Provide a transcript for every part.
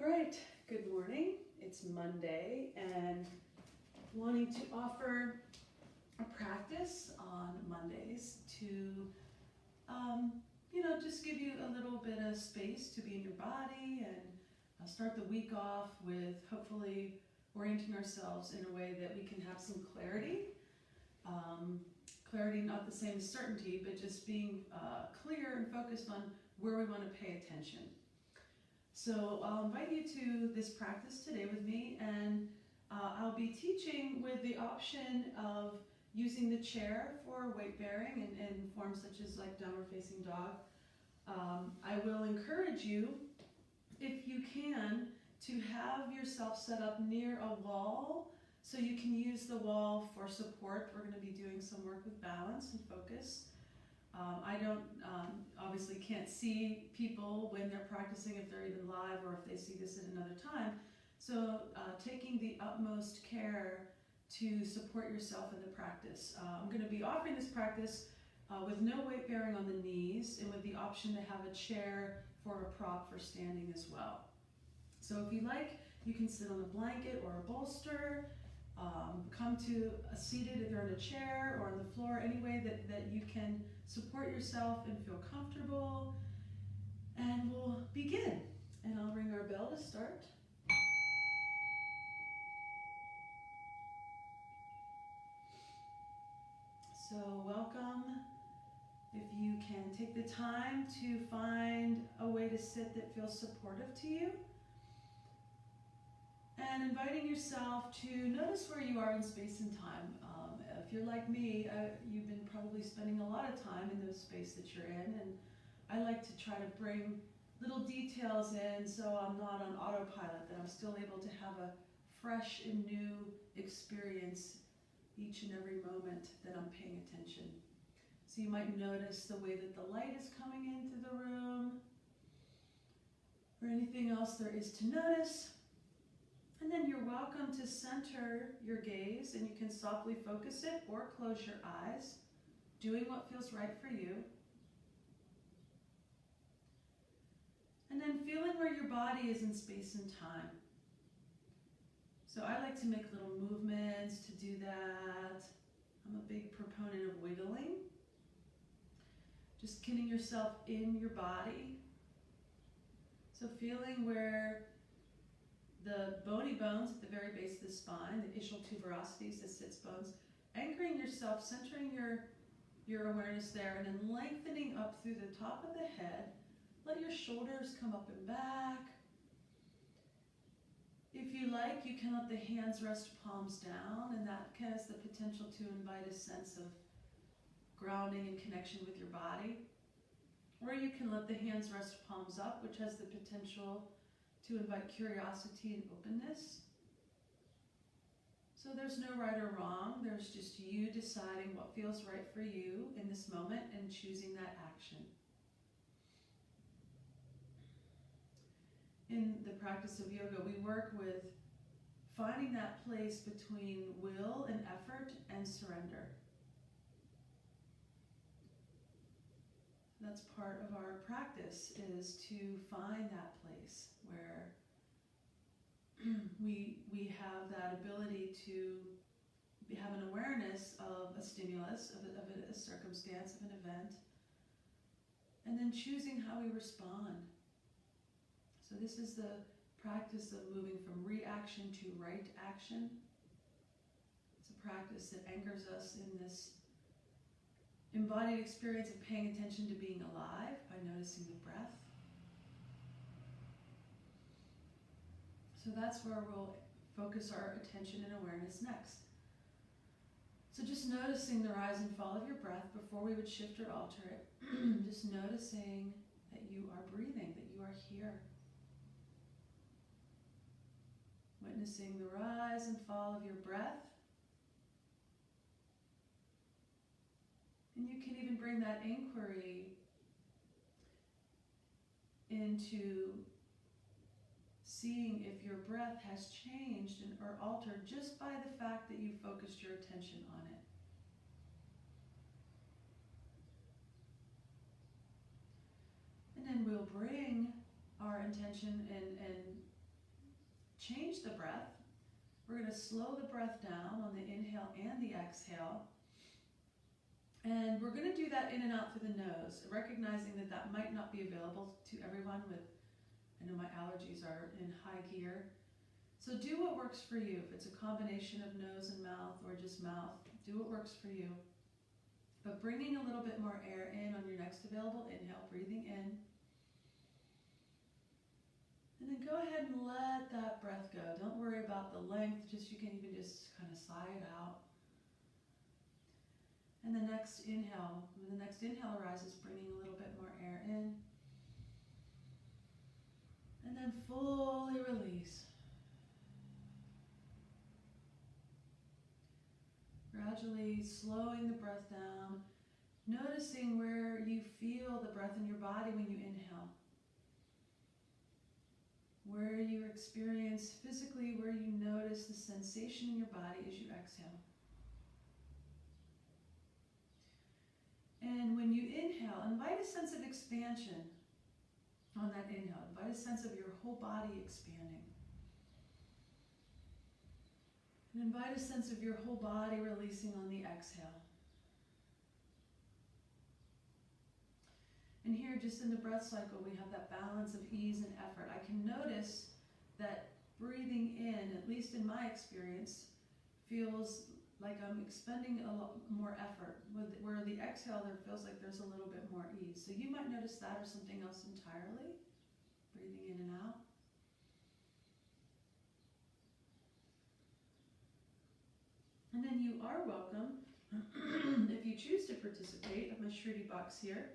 All right, good morning. It's Monday and wanting to offer a practice on Mondays to, just give you a little bit of space to be in your body and start the week off with hopefully orienting ourselves in a way that we can have some clarity. Clarity, not the same as certainty, but just being clear and focused on where we want to pay attention. So I'll invite you to this practice today with me, and I'll be teaching with the option of using the chair for weight bearing in forms such as like downward facing dog. I will encourage you, if you can, to have yourself set up near a wall so you can use the wall for support. We're going to be doing some work with balance and focus. I don't obviously can't see people when they're practicing, if they're even live or if they see this at another time. So taking the utmost care to support yourself in the practice. I'm going to be offering this practice with no weight bearing on the knees and with the option to have a chair for a prop for standing as well. So if you like, you can sit on a blanket or a bolster. Come to a seated, if you're in a chair or on the floor, any way that you can support yourself and feel comfortable. And we'll begin. And I'll ring our bell to start. So welcome. If you can take the time to find a way to sit that feels supportive to you. And inviting yourself to notice where you are in space and time. If you're like me, you've been probably spending a lot of time in the space that you're in, and I like to try to bring little details in so I'm not on autopilot, that I'm still able to have a fresh and new experience each and every moment that I'm paying attention. So you might notice the way that the light is coming into the room, or anything else there is to notice. And then you're welcome to center your gaze, and you can softly focus it or close your eyes, doing what feels right for you. And then feeling where your body is in space and time. So I like to make little movements to do that. I'm a big proponent of wiggling. Just getting yourself in your body. So feeling where the bony bones at the very base of the spine, the ischial tuberosities, the sits bones, anchoring yourself, centering your awareness there, and then lengthening up through the top of the head. Let your shoulders come up and back. If you like, you can let the hands rest palms down, and that has the potential to invite a sense of grounding and connection with your body. Or you can let the hands rest palms up, which has the potential to invite curiosity and openness. So there's no right or wrong, there's just you deciding what feels right for you in this moment and choosing that action. In the practice of yoga, we work with finding that place between will and effort and surrender. That's part of our practice, is to find that place where we have that ability to have an awareness of a stimulus, of a circumstance, of an event, and then choosing how we respond. So this is the practice of moving from reaction to right action. It's a practice that anchors us in this embodied experience of paying attention to being alive by noticing the breath. So that's where we'll focus our attention and awareness next. So just noticing the rise and fall of your breath before we would shift or alter it. Just noticing that you are breathing, that you are here. Witnessing the rise and fall of your breath. And you can even bring that inquiry into seeing if your breath has changed or altered just by the fact that you focused your attention on it. And then we'll bring our intention and change the breath. We're going to slow the breath down on the inhale and the exhale. And we're going to do that in and out through the nose, recognizing that that might not be available to everyone with, I know my allergies are in high gear. So do what works for you. If it's a combination of nose and mouth or just mouth, do what works for you. But bringing a little bit more air in on your next available inhale, breathing in. And then go ahead and let that breath go. Don't worry about the length, you can even just kind of sigh it out. And the next inhale, when the next inhale arises, bringing a little bit more air in. And then fully release. Gradually slowing the breath down, noticing where you feel the breath in your body when you inhale. Where you experience physically, where you notice the sensation in your body as you exhale. And when you inhale, invite a sense of expansion on that inhale. Invite a sense of your whole body expanding. And invite a sense of your whole body releasing on the exhale. And here, just in the breath cycle, we have that balance of ease and effort. I can notice that breathing in, at least in my experience, feels like I'm expending a lot more effort. Where the exhale, there feels like there's a little bit more ease. So you might notice that or something else entirely. Breathing in and out. And then you are welcome, if you choose to participate, I have my Shruti box here.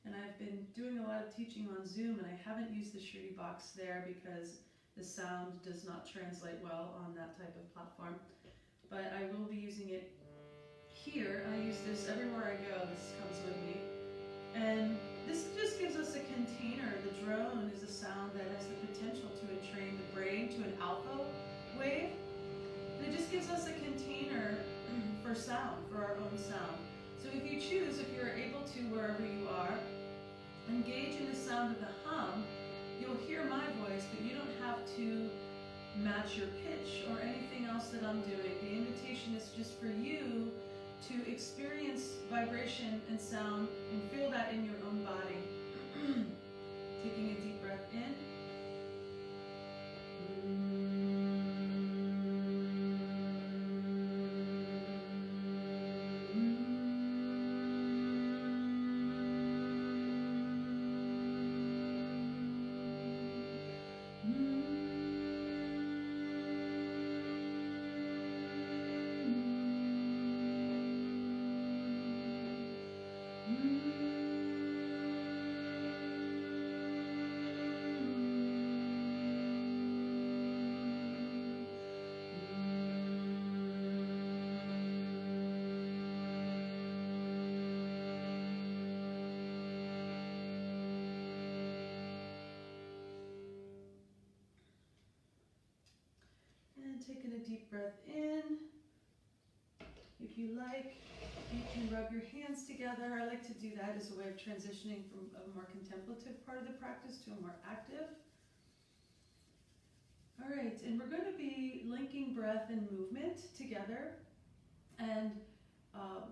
And I've been doing a lot of teaching on Zoom, and I haven't used the Shruti box there because the sound does not translate well on that type of platform. But I will be using it here. I use this everywhere I go. This comes with me. And this just gives us a container. The drone is a sound that has the potential to entrain the brain to an alpha wave. And it just gives us a container for sound, for our own sound. So if you choose, if you're able to, wherever you are, engage in the sound of the hum, you'll hear my voice, but you don't have to match your pitch or anything else that I'm doing. The invitation is just for you to experience vibration and sound and feel that in your own body. Taking a deep breath in. Taking a deep breath in. If you like, you can rub your hands together. I like to do that as a way of transitioning from a more contemplative part of the practice to a more active. All right, and we're going to be linking breath and movement together. And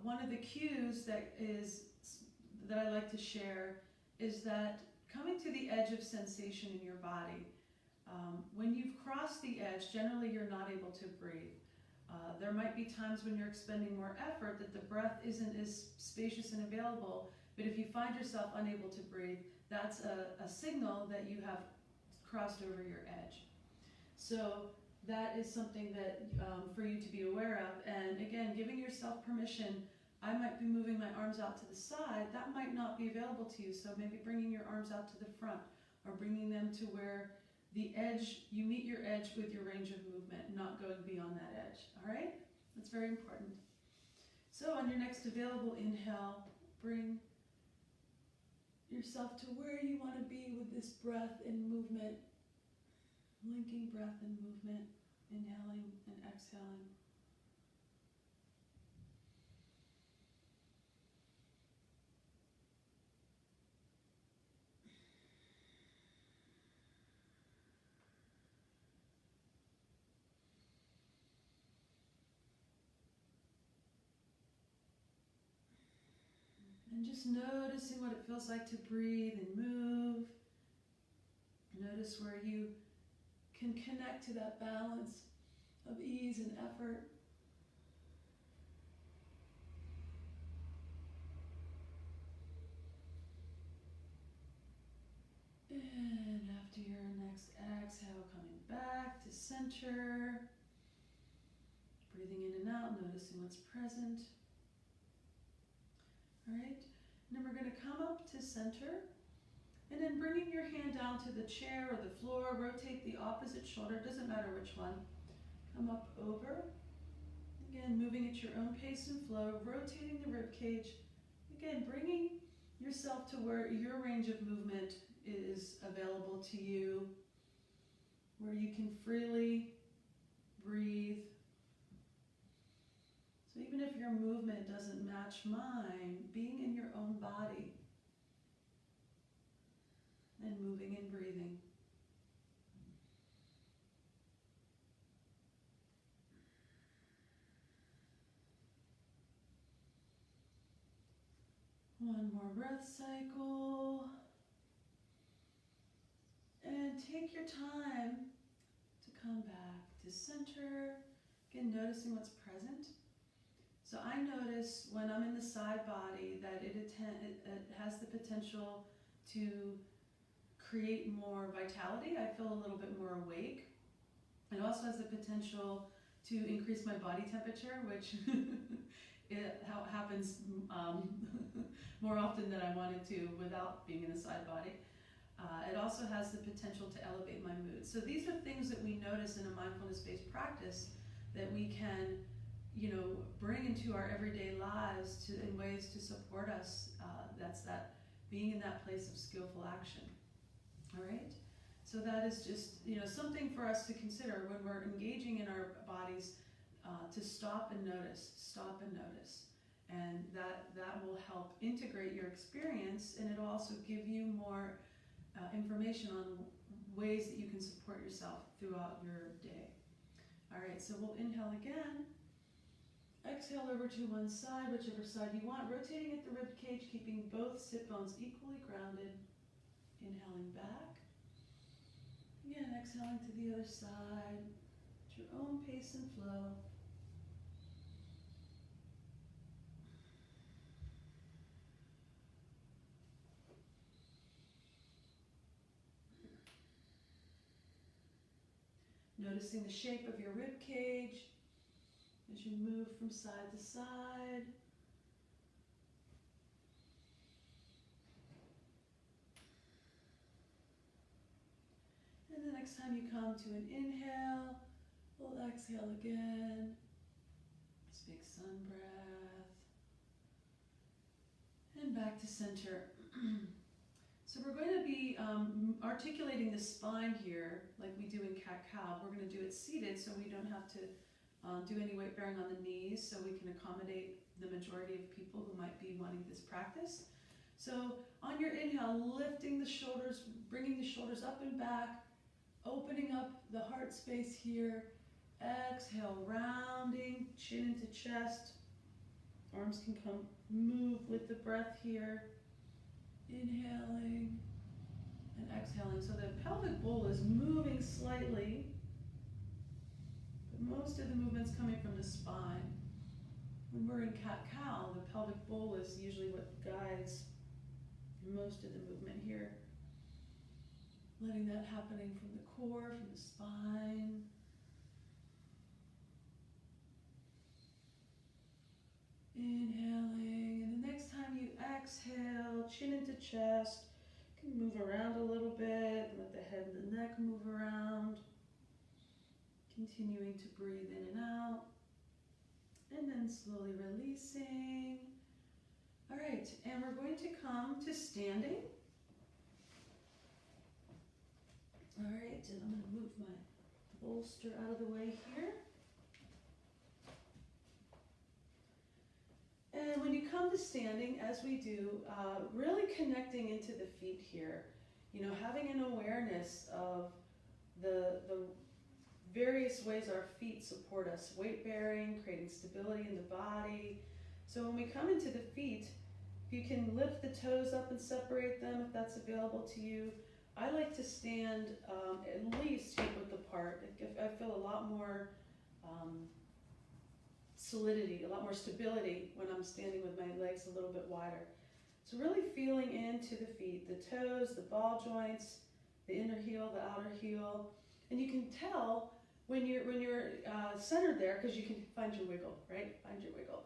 one of the cues that I like to share is that coming to the edge of sensation in your body. When you've crossed the edge, generally you're not able to breathe. There might be times when you're expending more effort that the breath isn't as spacious and available, but if you find yourself unable to breathe, that's a signal that you have crossed over your edge. So that is something that for you to be aware of. And again, giving yourself permission. I might be moving my arms out to the side. That might not be available to you. So maybe bringing your arms out to the front or bringing them to where the edge, you meet your edge with your range of movement, not going beyond that edge. All right? That's very important. So on your next available inhale, bring yourself to where you want to be with this breath and movement. Linking breath and movement, inhaling and exhaling. And just noticing what it feels like to breathe and move. Notice where you can connect to that balance of ease and effort. And after your next exhale, coming back to center. Breathing in and out, noticing what's present. All right, and then we're going to come up to center. And then bringing your hand down to the chair or the floor, rotate the opposite shoulder, doesn't matter which one. Come up over. Again, moving at your own pace and flow, rotating the rib cage. Again, bringing yourself to where your range of movement is available to you, where you can freely breathe. So even if your movement doesn't match mine, being in your own body and moving and breathing. One more breath cycle. And take your time to come back to center. Again, noticing what's present. So I notice when I'm in the side body that it has the potential to create more vitality. I feel a little bit more awake. It also has the potential to increase my body temperature, which happens more often than I wanted to without being in the side body. It also has the potential to elevate my mood. So these are things that we notice in a mindfulness-based practice that we can, bring into our everyday lives in ways to support us. That's that being in that place of skillful action. All right. So that is just, something for us to consider when we're engaging in our bodies, to stop and notice, and that will help integrate your experience, and it'll also give you more information on ways that you can support yourself throughout your day. All right, so we'll inhale again. Exhale over to one side, whichever side you want, rotating at the rib cage, keeping both sit bones equally grounded. Inhaling back. Again, exhaling to the other side at your own pace and flow. Noticing the shape of your rib cage as you move from side to side. And the next time you come to an inhale, we'll exhale again. This big sun breath. And back to center. So we're going to be articulating the spine here like we do in cat-cow. We're going to do it seated so we don't have to do any weight bearing on the knees, so we can accommodate the majority of people who might be wanting this practice. So on your inhale, lifting the shoulders, bringing the shoulders up and back, opening up the heart space here. Exhale, rounding, chin into chest. Arms can move with the breath here. Inhaling and exhaling. So the pelvic bowl is moving slightly, but most of the movement's coming from the spine. When we're in cat-cow, the pelvic bowl is usually what guides most of the movement here. Letting that happening from the core, from the spine. Inhaling, and the next time you exhale, chin into chest. You can move around a little bit, let the head and the neck move around. Continuing to breathe in and out. And then slowly releasing. All right, and we're going to come to standing. All right, and I'm going to move my bolster out of the way here. And when you come to standing, as we do, really connecting into the feet here, having an awareness of the various ways our feet support us, weight bearing, creating stability in the body. So when we come into the feet, You can lift the toes up and separate them if that's available to you. I like to stand at least hip width apart. I feel a lot more solidity, a lot more stability when I'm standing with my legs a little bit wider. So really feeling into the feet, the toes, the ball joints, the inner heel, the outer heel. And you can tell when you're centered there because you can find your wiggle, right? Find your wiggle.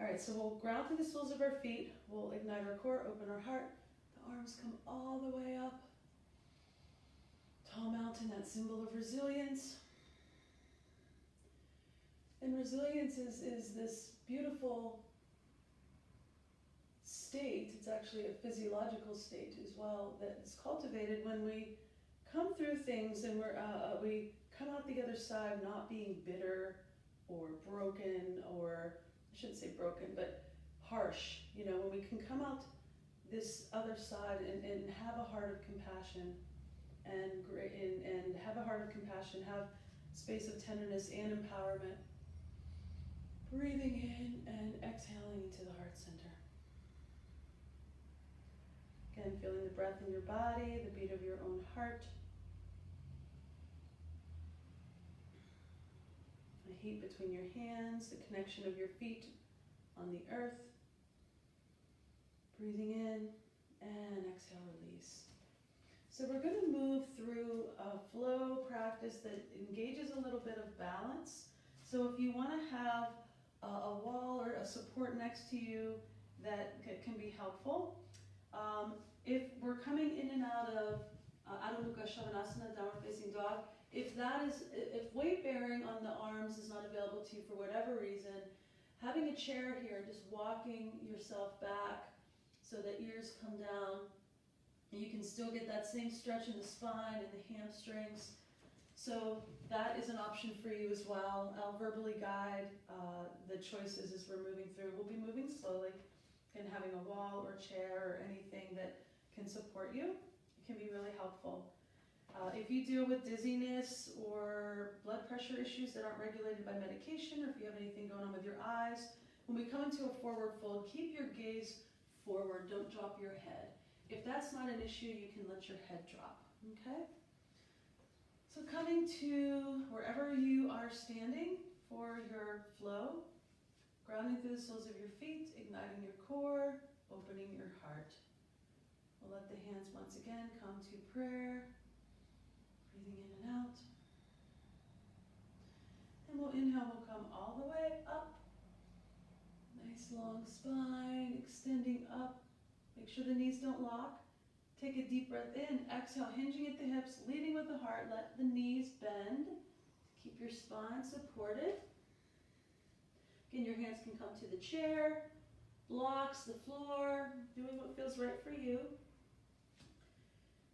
All right, so we'll ground through the soles of our feet. We'll ignite our core, open our heart. The arms come all the way up. Tall mountain, that symbol of resilience. And resilience is this beautiful state. It's actually a physiological state as well that is cultivated when we come through things and we come out the other side not being bitter or broken, or I shouldn't say broken, but harsh. You know, when we can come out this other side and have a heart of compassion and have a heart of compassion, have space of tenderness and empowerment. Breathing in and exhaling into the heart center. Again, feeling the breath in your body, the beat of your own heart. The heat between your hands, the connection of your feet on the earth. Breathing in and exhale, release. So we're going to move through a flow practice that engages a little bit of balance. So if you want to have a wall or a support next to you that can be helpful. If we're coming in and out of Adho Mukha Shavasana, downward facing dog, if weight bearing on the arms is not available to you for whatever reason, having a chair here, just walking yourself back so that ears come down, and you can still get that same stretch in the spine and the hamstrings. So that is an option for you as well. I'll verbally guide the choices as we're moving through. We'll be moving slowly and having a wall or chair or anything that can support you. It can be really helpful. If you deal with dizziness or blood pressure issues that aren't regulated by medication, or if you have anything going on with your eyes, when we come into a forward fold, keep your gaze forward. Don't drop your head. If that's not an issue, you can let your head drop, okay? So coming to wherever you are standing for your flow, grounding through the soles of your feet, igniting your core, opening your heart. We'll let the hands once again come to prayer, breathing in and out. And we'll inhale, we'll come all the way up. Nice long spine, extending up. Make sure the knees don't lock. Take a deep breath in, exhale, hinging at the hips, leading with the heart. Let the knees bend. Keep your spine supported. Again, your hands can come to the chair, blocks, the floor, doing what feels right for you.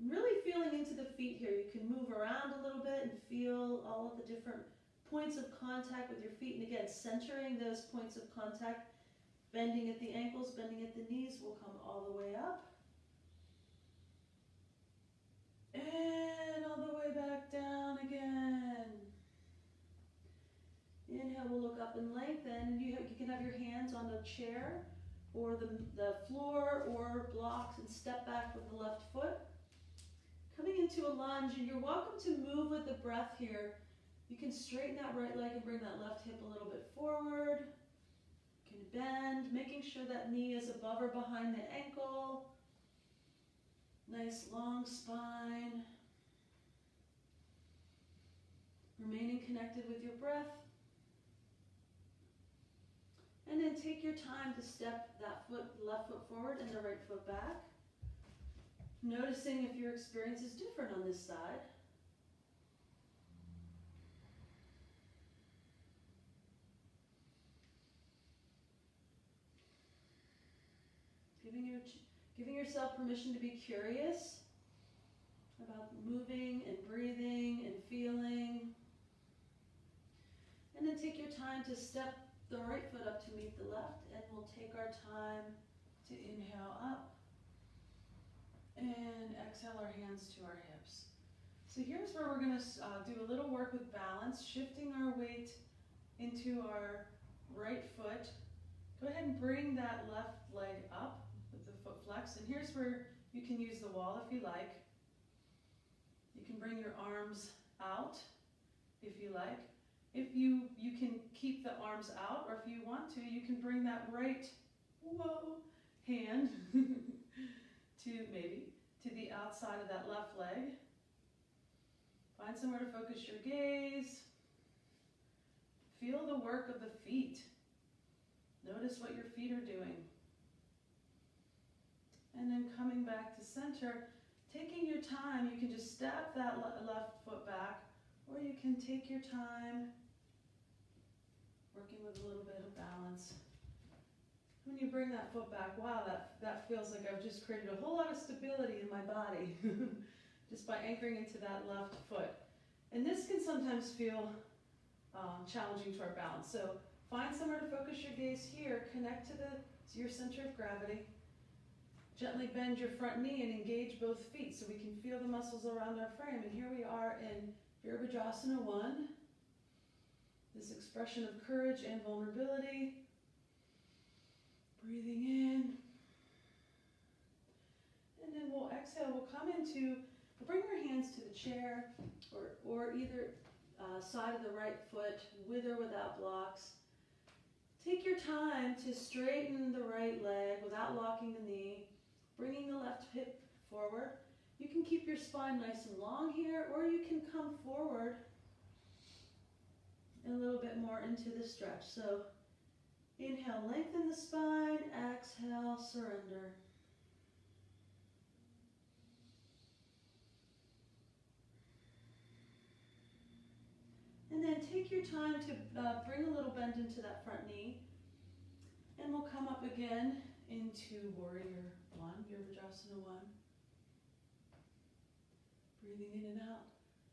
Really feeling into the feet here. You can move around a little bit and feel all of the different points of contact with your feet. And again, centering those points of contact, bending at the ankles, bending at the knees, will come all the way up. And all the way back down again. Inhale, we'll look up and lengthen. You can have your hands on the chair or the floor or blocks and step back with the left foot. Coming into a lunge, and you're welcome to move with the breath here. You can straighten that right leg and bring that left hip a little bit forward. You can bend, making sure that knee is above or behind the ankle. Nice long spine. Remaining connected with your breath. And then take your time to step that left foot forward and the right foot back. Noticing if your experience is different on this side. Giving yourself permission to be curious about moving and breathing and feeling. And then take your time to step the right foot up to meet the left, and we'll take our time to inhale up and exhale our hands to our hips. So here's where we're going to do a little work with balance, shifting our weight into our right foot. Go ahead and bring that left leg up. foot flex. And here's where you can use the wall if you like. You can bring your arms out if you like. If you can keep the arms out, or if you want to, you can bring that right, hand to the outside of that left leg. Find somewhere to focus your gaze. Feel the work of the feet. Notice what your feet are doing. And then coming back to center, taking your time, you can just step that left foot back, or you can take your time, working with a little bit of balance. When you bring that foot back, wow, that feels like I've just created a whole lot of stability in my body just by anchoring into that left foot. And this can sometimes feel challenging to our balance. So find somewhere to focus your gaze here, connect to your center of gravity. Gently bend your front knee and engage both feet so we can feel the muscles around our frame. And here we are in Virabhadrasana 1. This expression of courage and vulnerability. Breathing in. And then we'll exhale. We'll bring our hands to the chair or either side of the right foot, with or without blocks. Take your time to straighten the right leg without locking the knee. Bringing the left hip forward. You can keep your spine nice and long here, or you can come forward a little bit more into the stretch. So inhale, lengthen the spine. Exhale, surrender. And then take your time to bring a little bend into that front knee. And we'll come up again into Warrior 1, Virabhadrasana 1. Breathing in and out.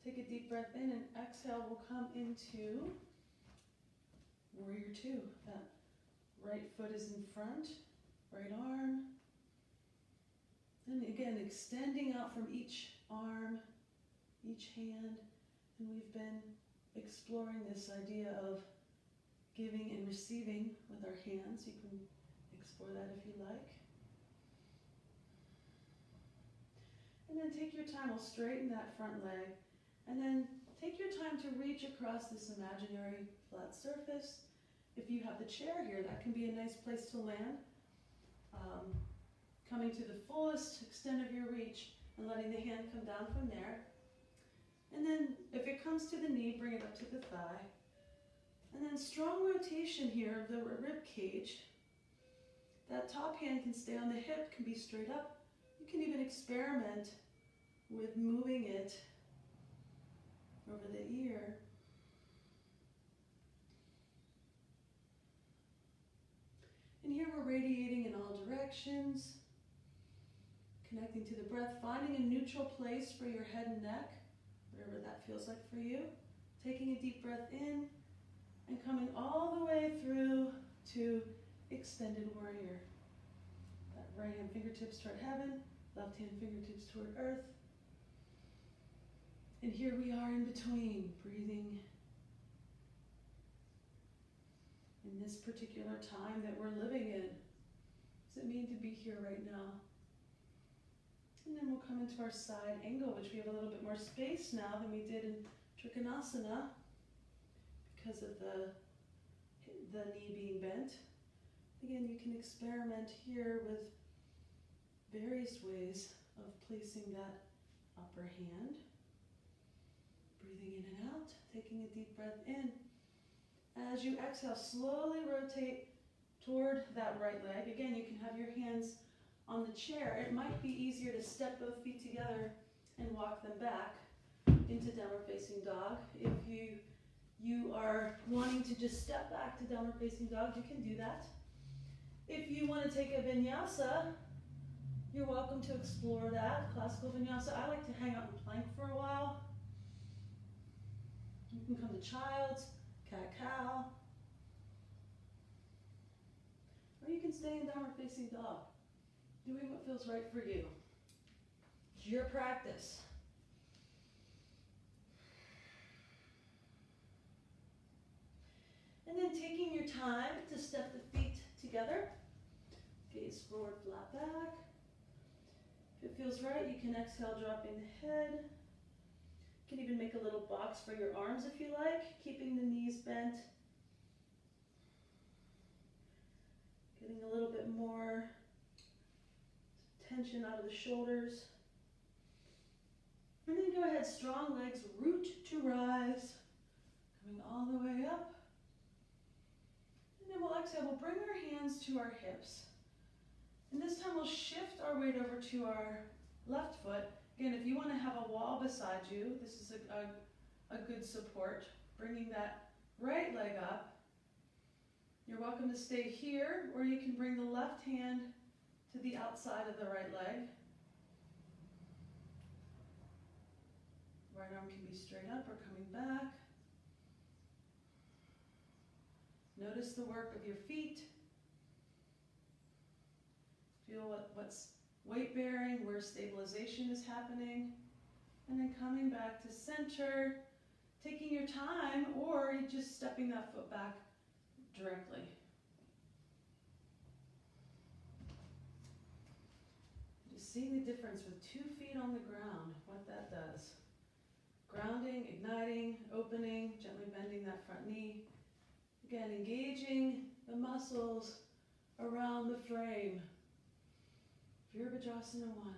Take a deep breath in and exhale. We'll come into Warrior 2. That right foot is in front, right arm. And again, extending out from each arm, each hand. And we've been exploring this idea of giving and receiving with our hands. You can explore that if you like. And then take your time, we'll straighten that front leg. And then take your time to reach across this imaginary flat surface. If you have the chair here, that can be a nice place to land. Coming to the fullest extent of your reach and letting the hand come down from there. And then if it comes to the knee, bring it up to the thigh. And then strong rotation here of the rib cage. That top hand can stay on the hip, can be straight up. You can even experiment with moving it over the ear. And here we're radiating in all directions, connecting to the breath, finding a neutral place for your head and neck, whatever that feels like for you. Taking a deep breath in and coming all the way through to extended warrior. That right hand fingertips toward heaven, left hand fingertips toward earth. And here we are in between, breathing in this particular time that we're living in. What does it mean to be here right now? And then we'll come into our side angle, which we have a little bit more space now than we did in Trikonasana because of the knee being bent. Again, you can experiment here with various ways of placing that upper hand. Breathing in and out, taking a deep breath in. As you exhale, slowly rotate toward that right leg. Again, you can have your hands on the chair. It might be easier to step both feet together and walk them back into downward facing dog. If you are wanting to just step back to downward facing dog, you can do that. If you want to take a vinyasa, you're welcome to explore that. Classical vinyasa. I like to hang out in plank for a while. You can come to child's, cat-cow, or you can stay in downward facing dog, doing what feels right for you. It's your practice. And then taking your time to step the feet together. Gaze forward, flat back. If it feels right, you can exhale, dropping the head. You can even make a little box for your arms if you like, keeping the knees bent. Getting a little bit more tension out of the shoulders. And then go ahead, strong legs, root to rise. Coming all the way up. And then we'll exhale, we'll bring our hands to our hips. And this time we'll shift our weight over to our left foot. Again, if you want to have a wall beside you, this is a good support. Bringing that right leg up. You're welcome to stay here, or you can bring the left hand to the outside of the right leg. Right arm can be straight up or coming back. Notice the work of your feet. Feel what's weight bearing, where stabilization is happening. And then coming back to center, taking your time, or just stepping that foot back directly. Just seeing the difference with 2 feet on the ground, what that does. Grounding, igniting, opening, gently bending that front knee. Again, engaging the muscles around the frame. Virabhadrasana 1.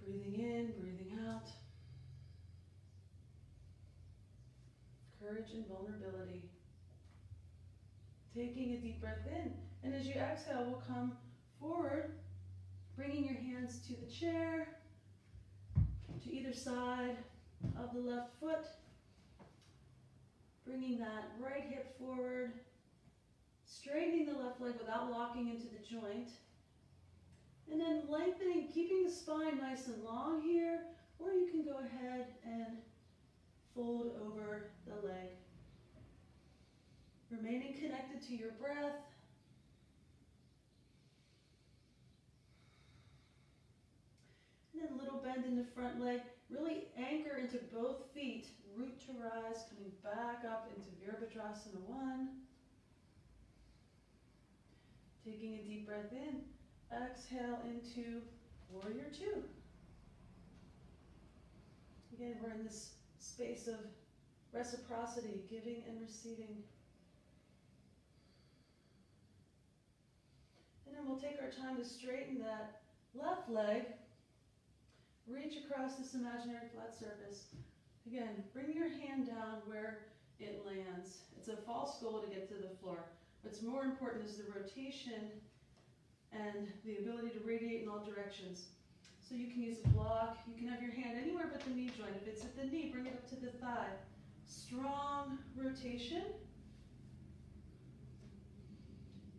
Breathing in, breathing out. Courage and vulnerability. Taking a deep breath in. And as you exhale, we'll come forward, bringing your hands to the chair, to either side of the left foot. Bringing that right hip forward, straightening the left leg without locking into the joint. And then lengthening, keeping the spine nice and long here, or you can go ahead and fold over the leg. Remaining connected to your breath. And then a little bend in the front leg. Really anchor into both feet. Root to rise, coming back up into Virabhadrasana 1. Taking a deep breath in. Exhale into Warrior 2. Again, we're in this space of reciprocity, giving and receiving. And then we'll take our time to straighten that left leg. Reach across this imaginary flat surface. Again, bring your hand down where it lands. It's a false goal to get to the floor. What's more important is the rotation and the ability to radiate in all directions. So you can use a block. You can have your hand anywhere but the knee joint. If it's at the knee, bring it up to the thigh. Strong rotation.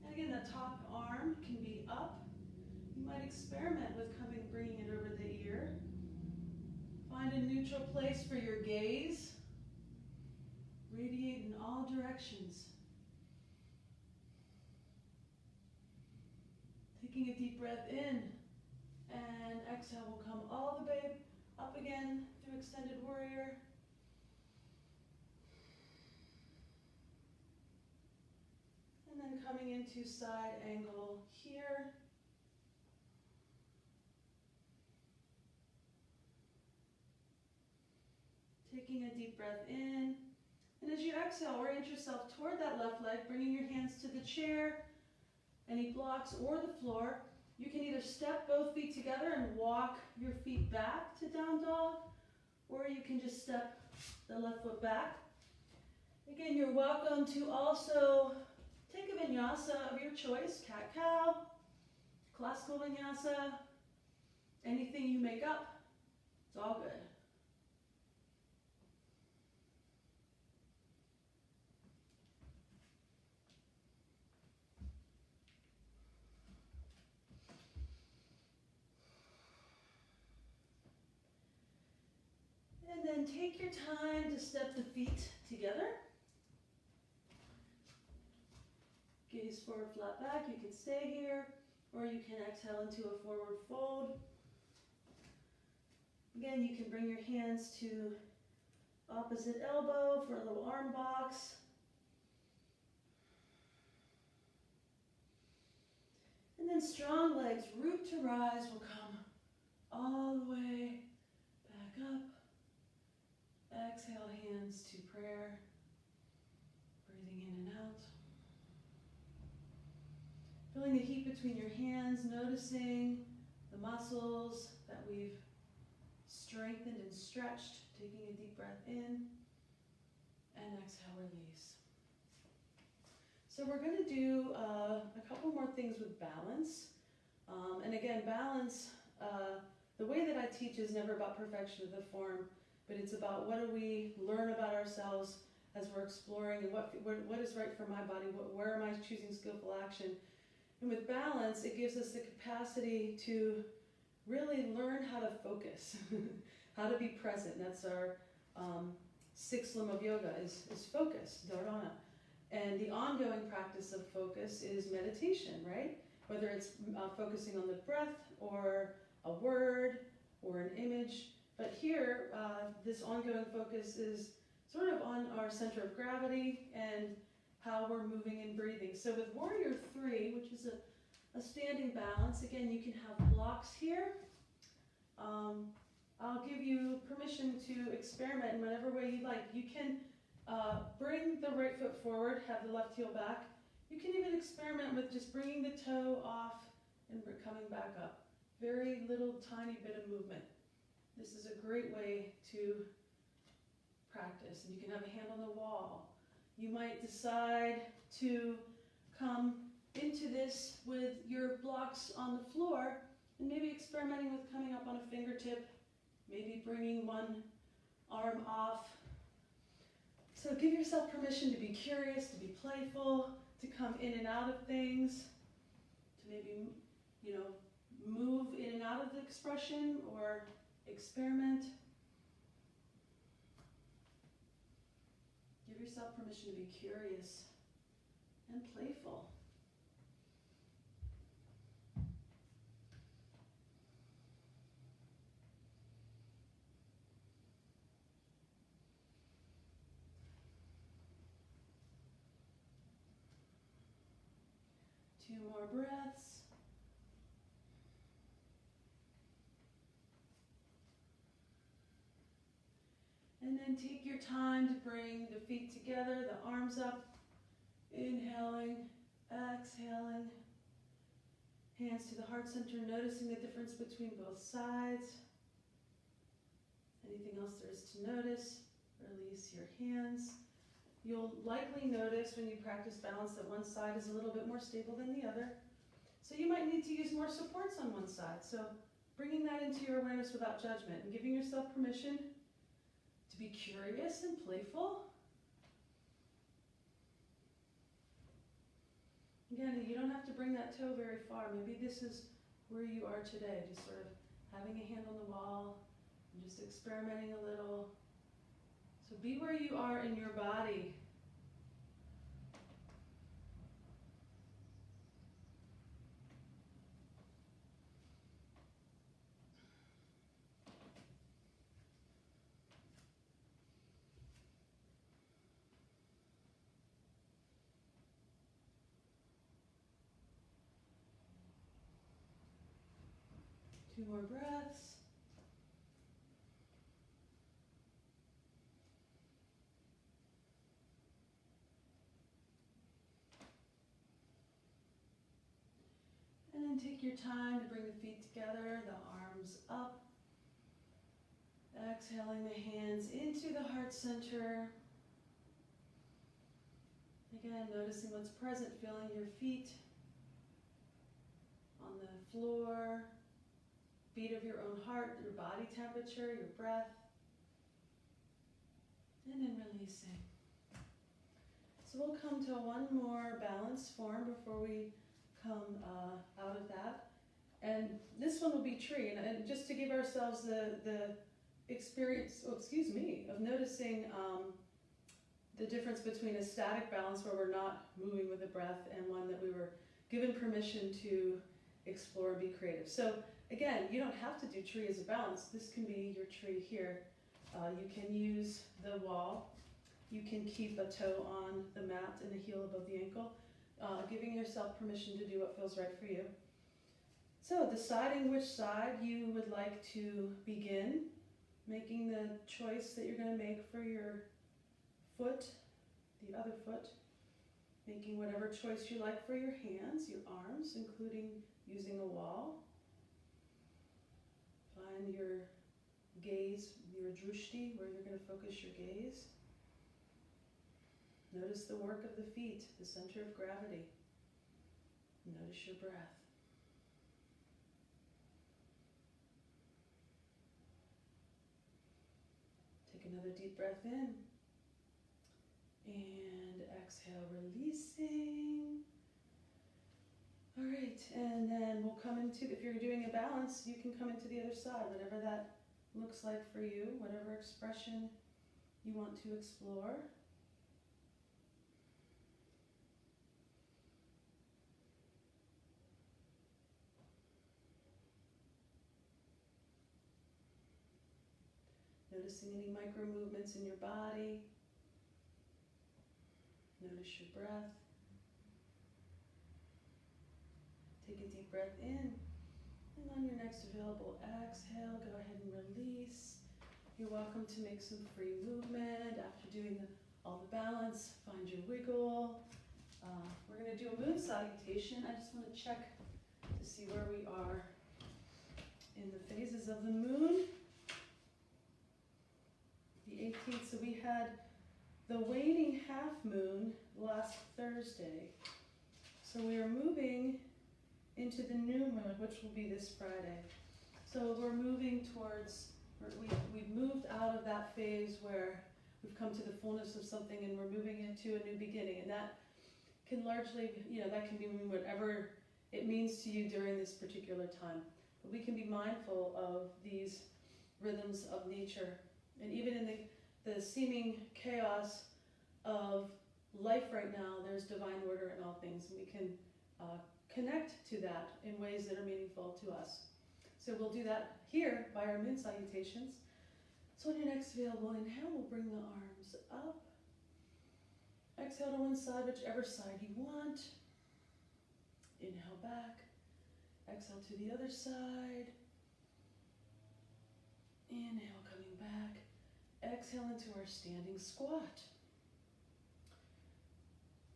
And again, the top arm can be up. You might experiment with bringing it over the ear. Find a neutral place for your gaze. Radiate in all directions. Taking a deep breath in, and exhale will come all the way up again through extended warrior. And then coming into side angle here. Taking a deep breath in. And as you exhale, orient yourself toward that left leg, bringing your hands to the chair, any blocks, or the floor. You can either step both feet together and walk your feet back to down dog, or you can just step the left foot back. Again, you're welcome to also take a vinyasa of your choice, cat-cow, classical vinyasa, anything you make up, it's all good. And then take your time to step the feet together. Gaze forward, flat back. You can stay here, or you can exhale into a forward fold. Again, you can bring your hands to opposite elbow for a little arm box. then strong legs, root to rise, will come all the way back up. Exhale, hands to prayer. Breathing in and out. Feeling the heat between your hands, noticing the muscles that we've strengthened and stretched. Taking a deep breath in and exhale, release. So we're going to do a couple more things with balance. And again, balance, the way that I teach is never about perfection of the form, but it's about what do we learn about ourselves as we're exploring and what is right for my body, where am I choosing skillful action. And with balance, it gives us the capacity to really learn how to focus, how to be present. That's our sixth limb of yoga is focus, dharana. And the ongoing practice of focus is meditation, right? Whether it's focusing on the breath or a word or an image. But here, this ongoing focus is sort of on our center of gravity and how we're moving and breathing. So with Warrior 3, which is a standing balance, again, you can have blocks here. I'll give you permission to experiment in whatever way you like. You can bring the right foot forward, have the left heel back. You can even experiment with just bringing the toe off and coming back up. Very little tiny bit of movement. This is a great way to practice. And you can have a hand on the wall. You might decide to come into this with your blocks on the floor and maybe experimenting with coming up on a fingertip, maybe bringing one arm off. So give yourself permission to be curious, to be playful, to come in and out of things, to maybe, move in and out of the expression or experiment. Give yourself permission to be curious and playful. Two more breaths. And then take your time to bring the feet together, the arms up, inhaling, exhaling. Hands to the heart center, noticing the difference between both sides. Anything else there is to notice, release your hands. You'll likely notice when you practice balance that one side is a little bit more stable than the other. So you might need to use more supports on one side. So bringing that into your awareness without judgment and giving yourself permission to be curious and playful. Again, you don't have to bring that toe very far. Maybe this is where you are today, just sort of having a hand on the wall and just experimenting a little. So be where you are in your body. Two more breaths. And then take your time to bring the feet together, the arms up. Exhaling the hands into the heart center. Again, noticing what's present, feeling your feet on the floor, beat of your own heart, your body temperature, your breath. And then releasing. So we'll come to one more balanced form before we come out of that. And this one will be tree. And just to give ourselves the experience, of noticing the difference between a static balance where we're not moving with the breath and one that we were given permission to explore and be creative. So again, you don't have to do tree as a balance. This can be your tree here. You can use the wall. You can keep a toe on the mat and a heel above the ankle, giving yourself permission to do what feels right for you. So deciding which side you would like to begin, making the choice that you're going to make for your foot, the other foot, making whatever choice you like for your hands, your arms, including using a wall. Find your gaze, your drushti, where you're going to focus your gaze. Notice the work of the feet, the center of gravity. Notice your breath. Take another deep breath in. And exhale, releasing. All right, and then we'll come into, if you're doing a balance, you can come into the other side, whatever that looks like for you, whatever expression you want to explore. Noticing any micro movements in your body. Notice your breath. Take a deep breath in. And on your next available exhale, go ahead and release. You're welcome to make some free movement after doing all the balance. Find your wiggle. We're going to do a moon salutation. I just want to check to see where we are in the phases of the moon. The 18th, so we had the waning half moon last Thursday. So we are moving into the new moon, which will be this Friday. So we're moving towards, we've moved out of that phase where we've come to the fullness of something and we're moving into a new beginning. And that can largely, that can mean whatever it means to you during this particular time. But we can be mindful of these rhythms of nature. And even in the seeming chaos of life right now, there's divine order in all things. And we can connect to that in ways that are meaningful to us. So we'll do that here by our moon salutations. So on your next available inhale, we'll bring the arms up. Exhale to one side, whichever side you want. Inhale back. Exhale to the other side. Inhale, coming back. Exhale into our standing squat.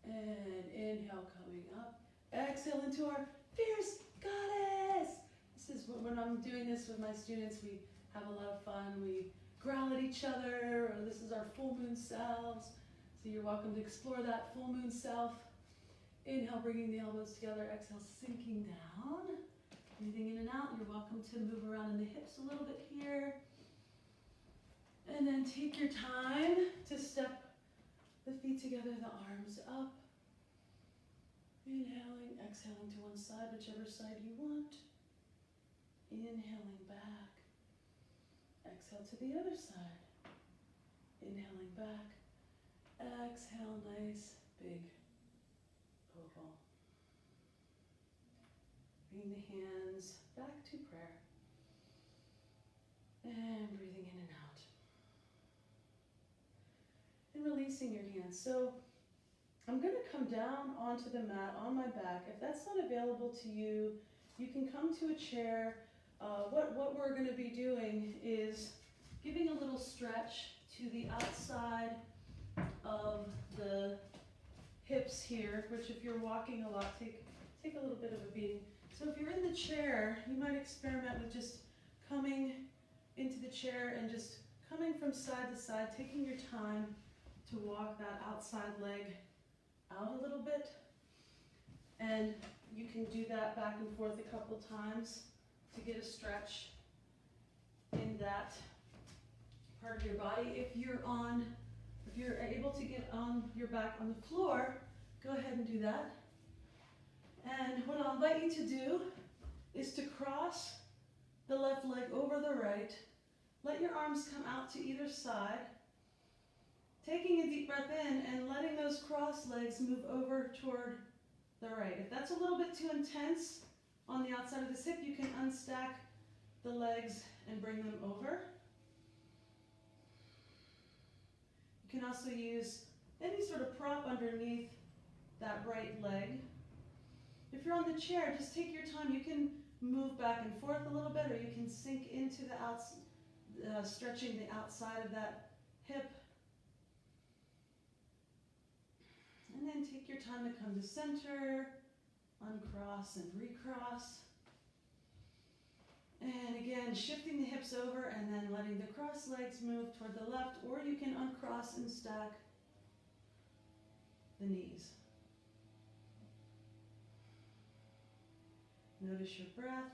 And inhale, coming up. Exhale into our fierce goddess. This is when I'm doing this with my students, we have a lot of fun. We growl at each other, or this is our full moon selves. So you're welcome to explore that full moon self. Inhale, bringing the elbows together. Exhale, sinking down. Breathing in and out. You're welcome to move around in the hips a little bit here. And then take your time to step the feet together, the arms up. Inhaling, exhaling to one side, whichever side you want. Inhaling back. Exhale to the other side. Inhaling back. Exhale, nice, big oval. Bring the hands back to prayer. And breathing in and out. And releasing your hands. So I'm going to come down onto the mat on my back. If that's not available to you, you can come to a chair. What we're going to be doing is giving a little stretch to the outside of the hips here, which if you're walking a lot, take a little bit of a beating. So if you're in the chair, you might experiment with just coming into the chair and just coming from side to side, taking your time to walk that outside leg out a little bit. And you can do that back and forth a couple times to get a stretch in that part of your body. If you're able to get on your back on the floor, go ahead and do that. And what I'll invite you to do is to cross the left leg over the right. Let your arms come out to either side. Taking a deep breath in and letting those crossed legs move over toward the right. If that's a little bit too intense on the outside of this hip, you can unstack the legs and bring them over. You can also use any sort of prop underneath that right leg. If you're on the chair, just take your time. You can move back and forth a little bit, or you can sink into the stretching the outside of that hip. And then take your time to come to center, uncross and recross. And again, shifting the hips over and then letting the cross legs move toward the left, or you can uncross and stack the knees. Notice your breath.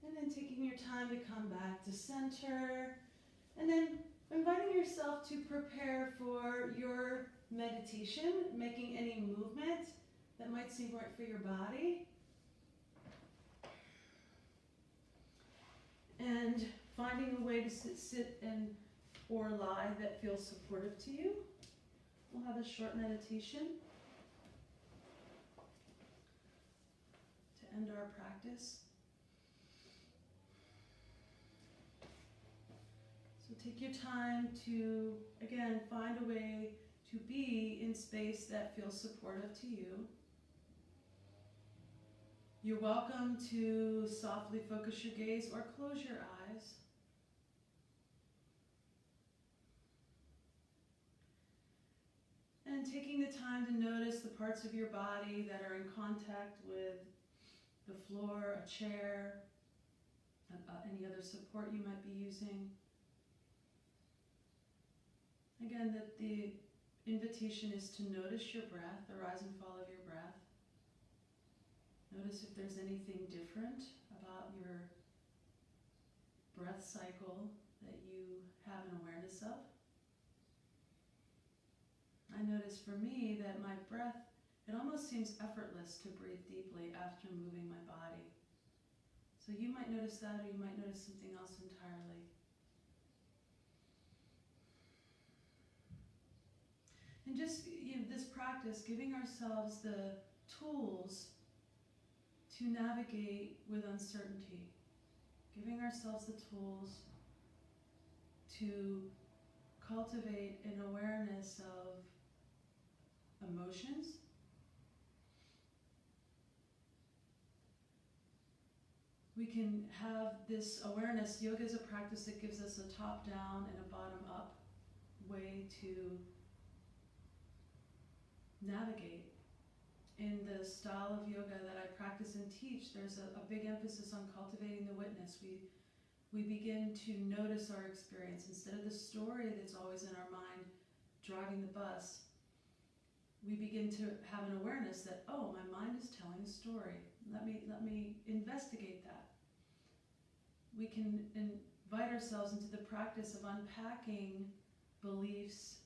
And then taking your time to come back to center. And then inviting yourself to prepare for your meditation, making any movement that might seem right for your body. And finding a way to sit and or lie that feels supportive to you. We'll have a short meditation to end our practice. So take your time to, again, find a way to be in space that feels supportive to you. You're welcome to softly focus your gaze or close your eyes. And taking the time to notice the parts of your body that are in contact with the floor, a chair, any other support you might be using. Again, that the invitation is to notice your breath, the rise and fall of your breath. Notice if there's anything different about your breath cycle that you have an awareness of. I notice for me that my breath, it almost seems effortless to breathe deeply after moving my body. So you might notice that, or you might notice something else entirely. And just this practice, giving ourselves the tools to navigate with uncertainty, giving ourselves the tools to cultivate an awareness of emotions, we can have this awareness. Yoga is a practice that gives us a top-down and a bottom-up way to navigate. In the style of yoga that I practice and teach, there's a big emphasis on cultivating the witness. We begin to notice our experience instead of the story that's always in our mind driving the bus. We begin to have an awareness that, oh, my mind is telling a story. Let me investigate that. We can invite ourselves into the practice of unpacking beliefs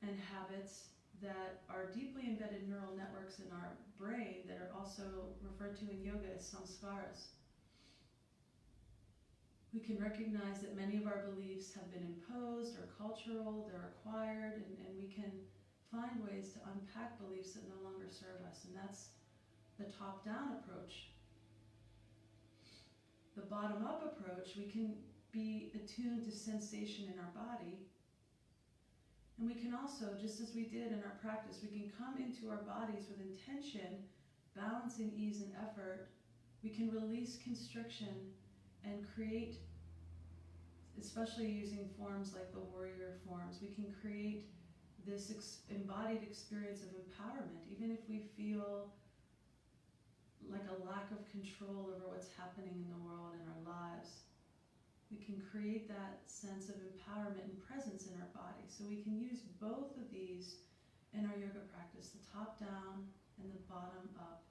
and habits that are deeply embedded neural networks in our brain that are also referred to in yoga as samskaras. We can recognize that many of our beliefs have been imposed or cultural, they're acquired, and we can find ways to unpack beliefs that no longer serve us, and that's the top-down approach. The bottom-up approach, we can be attuned to sensation in our body. And we can also, just as we did in our practice, we can come into our bodies with intention, balancing ease and effort. We can release constriction and create, especially using forms like the warrior forms, we can create this embodied experience of empowerment, even if we feel like a lack of control over what's happening in the world and our lives. We can create that sense of empowerment and presence in our body. So we can use both of these in our yoga practice, the top down and the bottom up.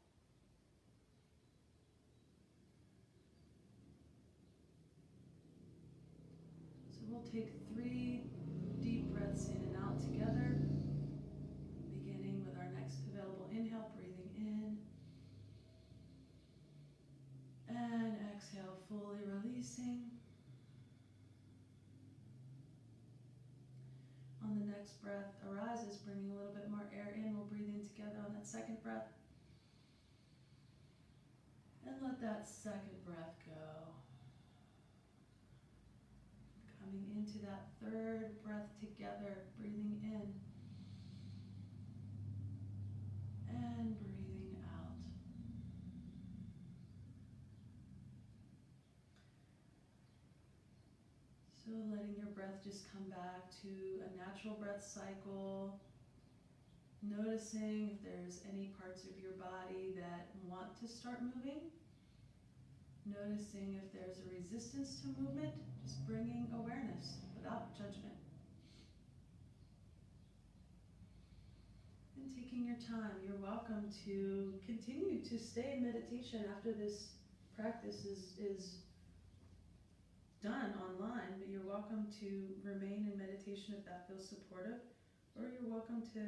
So we'll take 3 deep breaths in and out together, beginning with our next available inhale, breathing in. And exhale, fully releasing. On the next breath arises, bringing a little bit more air in. We'll breathe in together on that second breath. And let that second breath go. Coming into that third breath together, breathing in. breath, just come back to a natural breath cycle, noticing if there's any parts of your body that want to start moving, noticing if there's a resistance to movement, just bringing awareness without judgment. And taking your time, you're welcome to continue to stay in meditation after this practice is done online, but you're welcome to remain in meditation if that feels supportive, or you're welcome to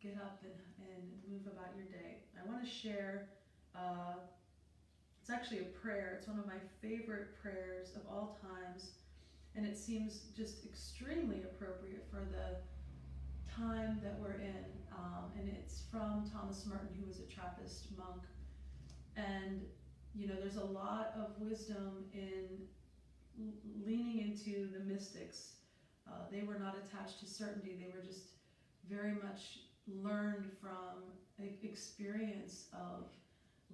get up and move about your day. I want to share, it's actually a prayer. It's one of my favorite prayers of all times, and it seems just extremely appropriate for the time that we're in. And it's from Thomas Merton, who was a Trappist monk. And, you know, there's a lot of wisdom in leaning into the mystics. They were not attached to certainty. They were just very much learned from experience of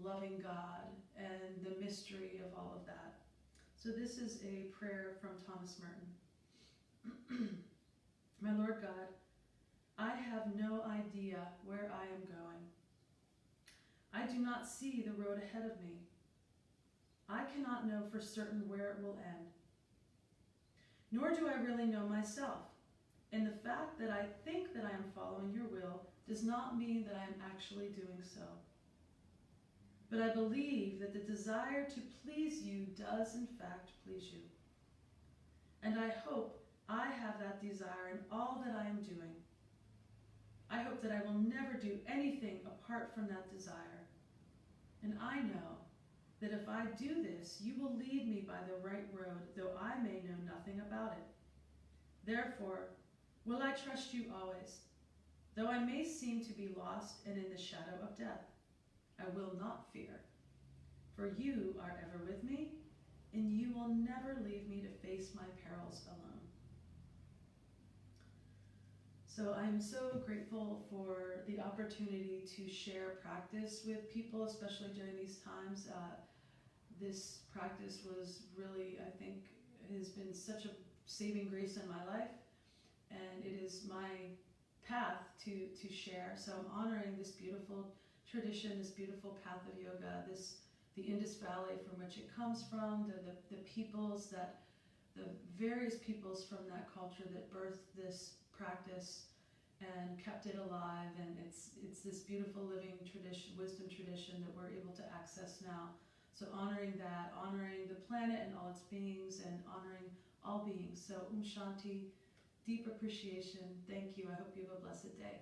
loving God and the mystery of all of that. So this is a prayer from Thomas Merton. My Lord God, I have no idea where I am going. I do not see the road ahead of me. I cannot know for certain where it will end. Nor do I really know myself. And the fact that I think that I am following your will does not mean that I am actually doing so. But I believe that the desire to please you does in fact please you. And I hope I have that desire in all that I am doing. I hope that I will never do anything apart from that desire. And I know that if I do this, you will lead me by the right road, though I may know nothing about it. Therefore, will I trust you always? Though I may seem to be lost and in the shadow of death, I will not fear. For you are ever with me, and you will never leave me to face my perils alone. So I'm so grateful for the opportunity to share practice with people, especially during these times. This practice was really, I think, has been such a saving grace in my life, and it is my path to share. So I'm honoring this beautiful tradition, this beautiful path of yoga, the Indus Valley from which it comes from, the peoples the various peoples from that culture that birthed this practice and kept it alive, and it's this beautiful living tradition, wisdom tradition that we're able to access now. So honoring that, honoring the planet and all its beings, and honoring all beings. So Shanti, deep appreciation. Thank you. I hope you have a blessed day.